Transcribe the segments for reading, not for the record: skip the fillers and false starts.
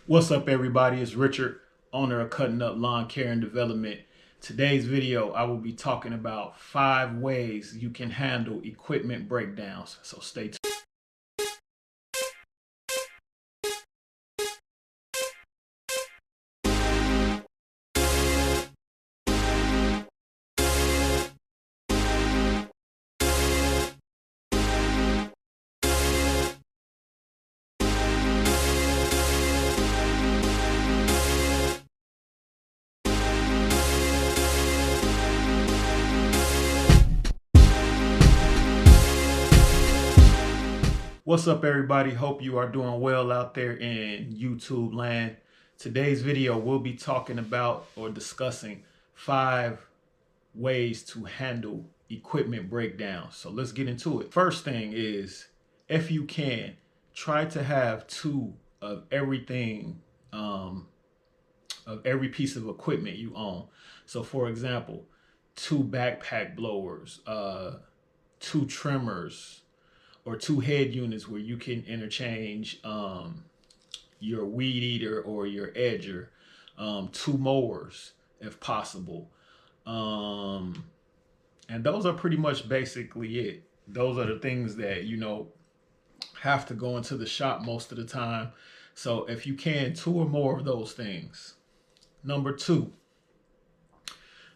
What's up, everybody? It's Richard, owner of Cuttin Lawn Care and Development. Today's video, I will be talking about 5 ways you can handle equipment breakdowns. So stay tuned. What's up, everybody? Hope you are doing well out there in YouTube land. Today's video, we'll be talking about or discussing 5 ways to handle equipment breakdowns. So let's get into it. First thing is, if you can, try to have 2 of everything, of every piece of equipment you own. So for example, 2 backpack blowers, 2 trimmers, or 2 head units where you can interchange your weed eater or your edger, 2 mowers if possible. And those are pretty much basically it. Those are the things that, have to go into the shop most of the time. So if you can, 2 or more of those things. Number 2,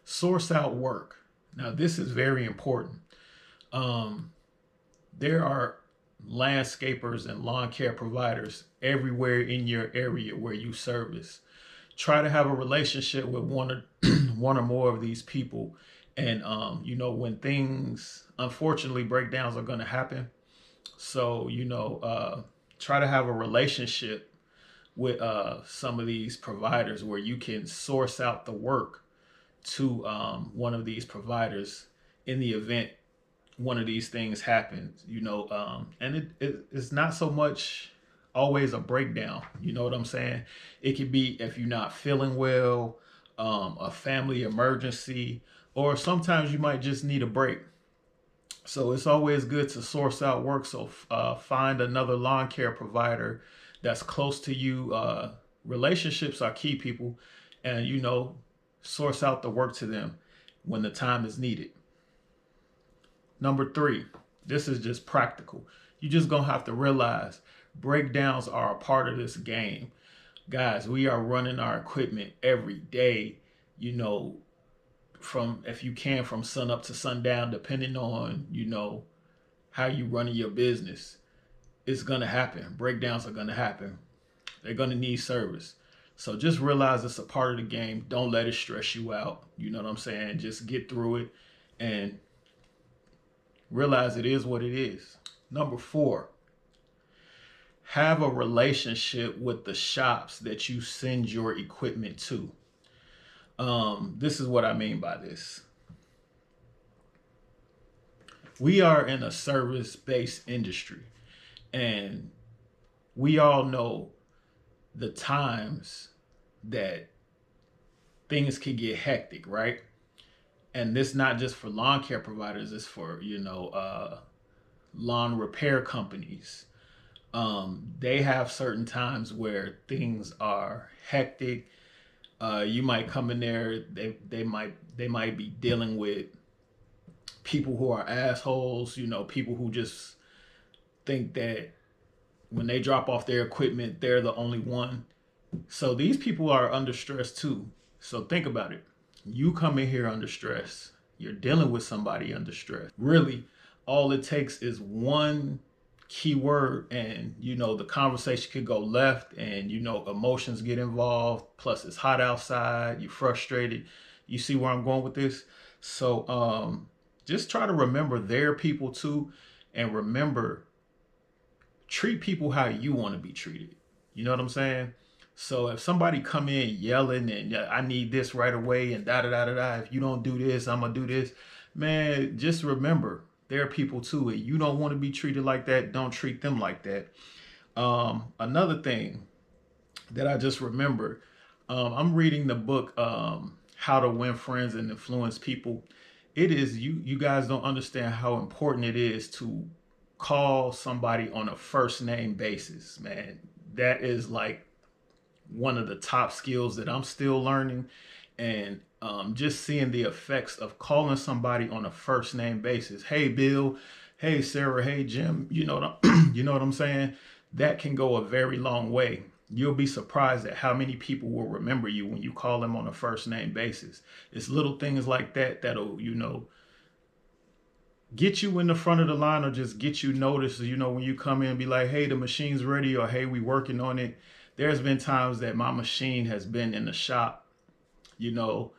source out work. Now, this is very important. There are landscapers and lawn care providers everywhere in your area where you service. Try to have a relationship with one or more of these people. And, when things, unfortunately, breakdowns are going to happen. So, try to have a relationship with some of these providers where you can source out the work to one of these providers in the event one of these things happens, and it's not so much always a breakdown. You know what I'm saying? It could be if you're not feeling well, a family emergency, or sometimes you might just need a break. So it's always good to source out work. So find another lawn care provider that's close to you. Relationships are key, people, and source out the work to them when the time is needed. Number 3, this is just practical. You just gonna have to realize breakdowns are a part of this game. Guys, we are running our equipment every day, from, if you can, from sun up to sundown, depending on, how you running your business. It's gonna happen. Breakdowns are gonna happen. They're gonna need service. So just realize it's a part of the game. Don't let it stress you out. You know what I'm saying? Just get through it and realize it is what it is. Number 4, have a relationship with the shops that you send your equipment to. This is what I mean by this. We are in a service-based industry, and we all know the times that things can get hectic, right? And this not just for lawn care providers, it's for, lawn repair companies. They have certain times where things are hectic. You might come in there, they might be dealing with people who are assholes, people who just think that when they drop off their equipment, they're the only one. So these people are under stress too. So think about it. You come in here under stress. You're dealing with somebody under stress. Really, all it takes is one key word, and the conversation could go left, and emotions get involved. Plus, it's hot outside. You're frustrated. You see where I'm going with this? So just try to remember their people too, and remember, treat people how you want to be treated. You know what I'm saying? So if somebody come in yelling and I need this right away and da da da da da, if you don't do this, I'm gonna do this, man, just remember they're people too, and you don't want to be treated like that. Don't treat them like that. Another thing that I just remembered, I'm reading the book How to Win Friends and Influence People. It is, you guys don't understand how important it is to call somebody on a first name basis, man. That is like one of the top skills that I'm still learning. And just seeing the effects of calling somebody on a first name basis. Hey, Bill. Hey, Sarah. Hey, Jim. You know what I'm saying? That can go a very long way. You'll be surprised at how many people will remember you when you call them on a first name basis. It's little things like that that'll, get you in the front of the line or just get you noticed. When you come in and be like, hey, the machine's ready, or hey, we working on it. There's been times that my machine has been in the shop, you know,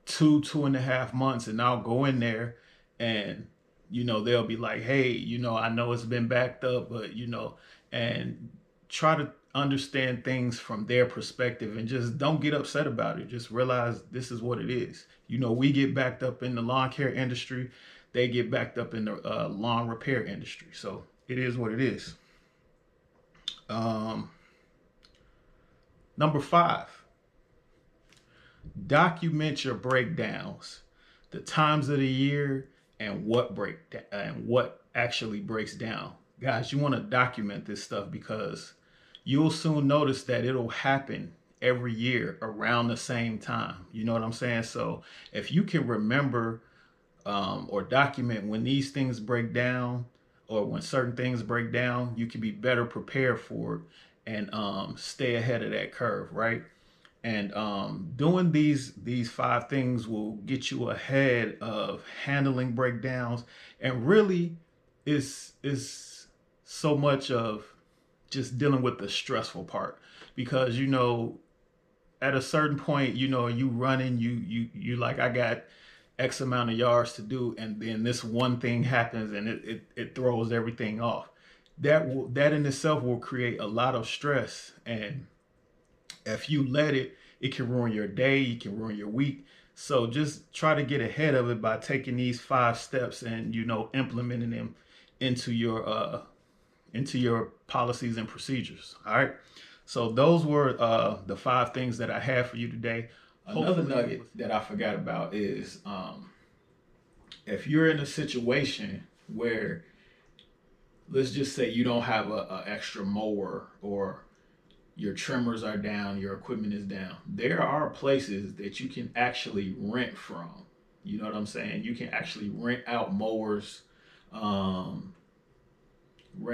2.5 months, and I'll go in there and they'll be like, hey, I know it's been backed up, but and try to understand things from their perspective and just don't get upset about it. Just realize this is what it is. We get backed up in the lawn care industry, they get backed up in the lawn repair industry. So it is what it is. Number 5, document your breakdowns, the times of the year, and what actually breaks down. Guys, you want to document this stuff because you'll soon notice that it'll happen every year around the same time. You know what I'm saying? So if you can remember or document when these things break down or when certain things break down, you can be better prepared for it and stay ahead of that curve, right? And doing these 5 things will get you ahead of handling breakdowns, and really is so much of just dealing with the stressful part, because at a certain point, you running, you like, I got X amount of yards to do, and then this one thing happens and it throws everything off. That in itself will create a lot of stress, and if you let it, it can ruin your day, it can ruin your week. So just try to get ahead of it by taking these 5 steps and implementing them into your policies and procedures. All right. So those were the 5 things that I have for you today. Another nugget that I forgot about is if you're in a situation where, let's just say, you don't have a extra mower, or your trimmers are down, your equipment is down, there are places that you can actually rent from. You know what I'm saying? You can actually rent out mowers, rent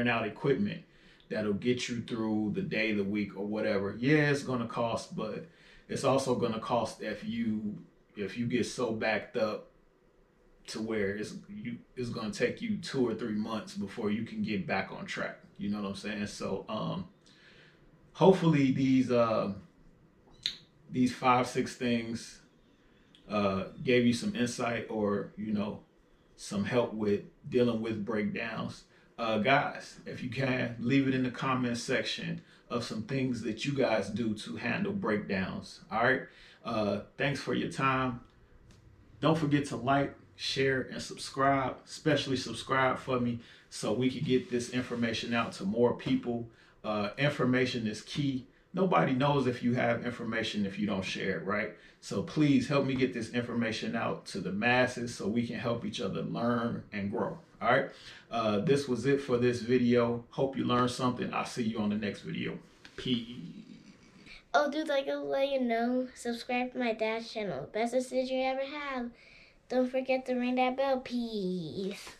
out equipment that'll get you through the day, the week, or whatever. Yeah, it's gonna cost, but it's also gonna cost if you get so backed up to where it's gonna take you 2 or 3 months before you can get back on track. You know what I'm saying? So hopefully these 5-6 things gave you some insight, or some help with dealing with breakdowns. Guys, if you can, leave it in the comment section of some things that you guys do to handle breakdowns. All right. Thanks for your time. Don't forget to like, share, and subscribe. Especially subscribe for me so we can get this information out to more people. Information is key. Nobody knows if you have information if you don't share it, right? So please help me get this information out to the masses so we can help each other learn and grow. All right. This was it for this video. Hope you learned something. I'll see you on the next video. Peace. Oh, dude, I gotta let you know, subscribe to my dad's channel. Best decision you ever have. Don't forget to ring that bell. Peace.